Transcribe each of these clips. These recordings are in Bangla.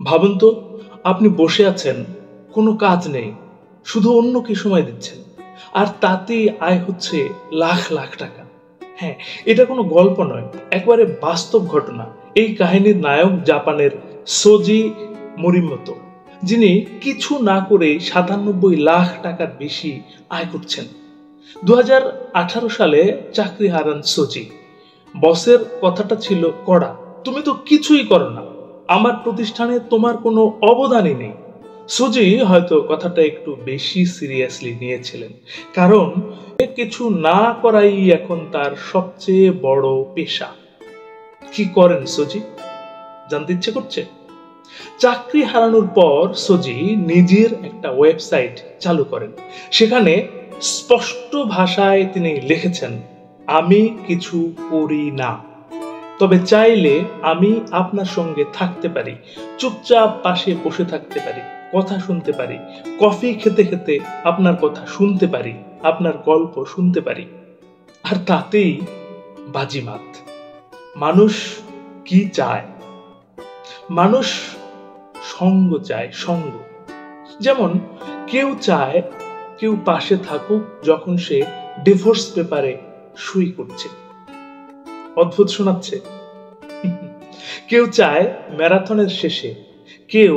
ভাবুন তো, আপনি বসে আছেন, কোনো কাজ নেই, শুধু অন্যকে সময় দিচ্ছেন, আর তাতেই আয় হচ্ছে লাখ লাখ টাকা। হ্যাঁ, এটা কোনো গল্প নয়, একবারে বাস্তব ঘটনা। এই কাহিনীর নায়ক জাপানের সোজি মোরিমোতো, যিনি কিছু না করে ৯৭ লাখ টাকার বেশি আয় করছেন। ২০১৮ সালে চাকরি হারান সোজি। বসের কথাটা ছিল কড়া, তুমি তো কিছুই করো না, আমার প্রতিষ্ঠানে তোমার কোনো অবদানই নেই। সুজি হয়তো কথাটা একটু বেশি সিরিয়াসলি নিয়েছিলেন, কারণ কিছু না করাই এখন তার সবচেয়ে বড় পেশা। কি করেন সুজি, জানতে ইচ্ছে করছে? চাকরি হারানোর পর সুজি নিজের একটা ওয়েবসাইট চালু করেন। সেখানে স্পষ্ট ভাষায় তিনি লিখেছেন, আমি কিছু করি না, তবে চাইলে আমি আপনার সঙ্গে থাকতে পারি, চুপচাপ পাশে বসে থাকতে পারি, কথা শুনতে পারি, কফি খেতে খেতে আপনার কথা শুনতে পারি, আপনার গল্প শুনতে পারি। আর তাতেই বাজিমাত। মানুষ কি চায়? মানুষ সঙ্গ চায়, সঙ্গ। যেমন কেউ চায় কেউ পাশে থাকুক যখন সে ডিভোর্স পেপারে সই করছে। অদ্ভুত শোনাচ্ছে? কেউ চায় ম্যারাথনের শেষে কেউ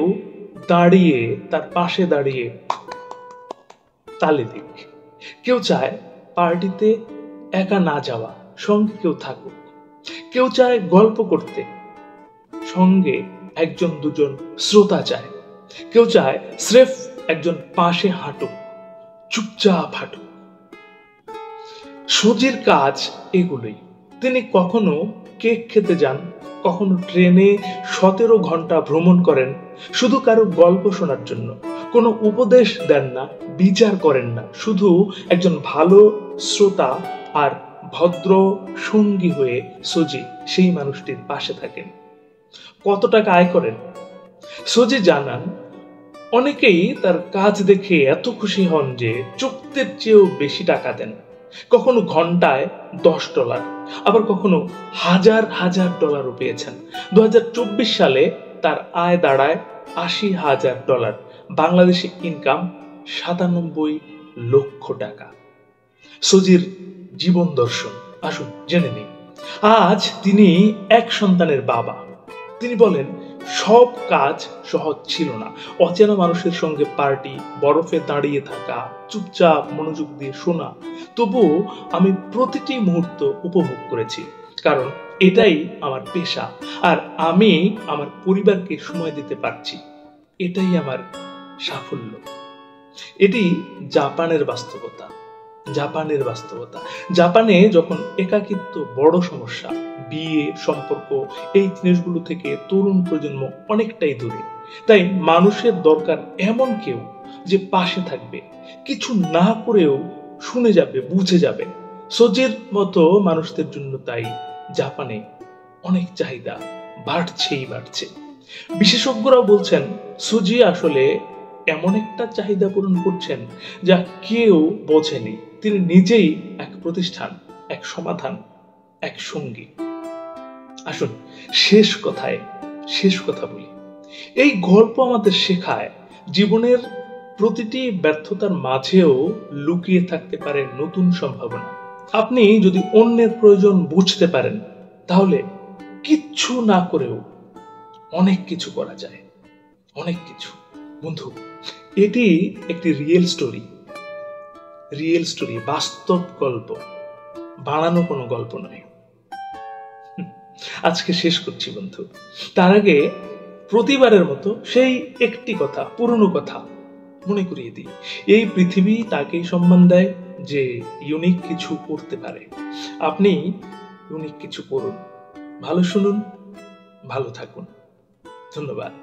দাঁড়িয়ে তার পাশে দাঁড়িয়ে তালি দিক। কেউ চায় পার্টিতে একা না যাওয়া, সঙ্গে কেউ থাকুক। কেউ চায় গল্প করতে, সঙ্গে একজন দুজন শ্রোতা চায়। কেউ চায় স্রেফ একজন পাশে হাঁটুক, চুপচাপ হাঁটুক। সুজির কাজ এগুলোই। তিনি কখনো কেক খেতে যান, কখনো ট্রেনে ১৭ ঘন্টা ভ্রমণ করেন শুধু কারো গল্প শোনার জন্য। কোনো উপদেশ দেন না, বিচার করেন না, শুধু একজন ভালো শ্রোতা আর ভদ্র সঙ্গী হয়ে সুজি সেই মানুষটির পাশে থাকেন। কত টাকা আয় করেন? সুজি জানান, অনেকেই তার কাজ দেখে এত খুশি হন যে চুক্তির চেয়েও বেশি টাকা দেন। কখনো ঘন্টায় $10, আবার কখনো হাজার হাজার ডলারও পেয়েছেন। ২০২৪ সালে তার আয় দাঁড়ায় $৮০,০০০, বাংলাদেশি ইনকাম ৯৭ লক্ষ টাকা। সুজির জীবন দর্শন আসুন জেনে নিন। আজ তিনি এক সন্তানের বাবা। তিনি বলেন, সব কাজ সহজ ছিল না। অচেনা মানুষের সঙ্গে পার্টি, বরফে দাঁড়িয়ে থাকা, চুপচাপ মনোযোগ দিয়ে শোনা, তবুও আমি প্রতিটি মুহূর্ত উপভোগ করেছি, কারণ এটাই আমার পেশা। আর আমি আমার পরিবারকে সময় দিতে পারছি, এটাই আমার সাফল্য। এটি জাপানের বাস্তবতা। জাপানের বাস্তবতা। জাপানে যখন একাকিত্ব বড় সমস্যা, বিয়ে, সম্পর্ক, এই জিনিসগুলো থেকে তরুণ প্রজন্ম অনেকটাই দূরে। তাই মানুষের দরকার এমন কেউ যে পাশে থাকবে, কিছু না করেও শুনে যাবে, বুঝে যাবে। সোজের মতো মানুষদের জন্য তাই জাপানে অনেক চাহিদা বাড়ছেই বাড়ছে। বিশেষজ্ঞরাও বলছেন সুজি আসলে এমন একটা চাহিদা পূরণ করছেন যা কেউ বোঝেনি। তিনি নিজেই এক প্রতিষ্ঠান, এক সমাধান, এক সঙ্গী। আসুন শেষ কথা বলি। এই গল্প আমাদের শেখায় জীবনের প্রতিটি ব্যর্থতার মাঝেও লুকিয়ে থাকতে পারে নতুন সম্ভাবনা। আপনি যদি অন্যের প্রয়োজন বুঝতে পারেন, তাহলে কিচ্ছু না করেও অনেক কিছু করা যায়, অনেক কিছু। বন্ধু, এটি একটি রিয়েল স্টোরি, বাস্তব গল্প, বানানো কোনো গল্প নয়। আজকে শেষ করছি বন্ধু। তার আগে প্রতিবারের মতো সেই একটি কথা, পুরনো কথা মনে করিয়ে দিই। এই পৃথিবী তাকেই সম্মান দেয় যে ইউনিক কিছু করতে পারে। আপনি ইউনিক কিছু করুন, ভালো শুনুন, ভালো থাকুন। ধন্যবাদ।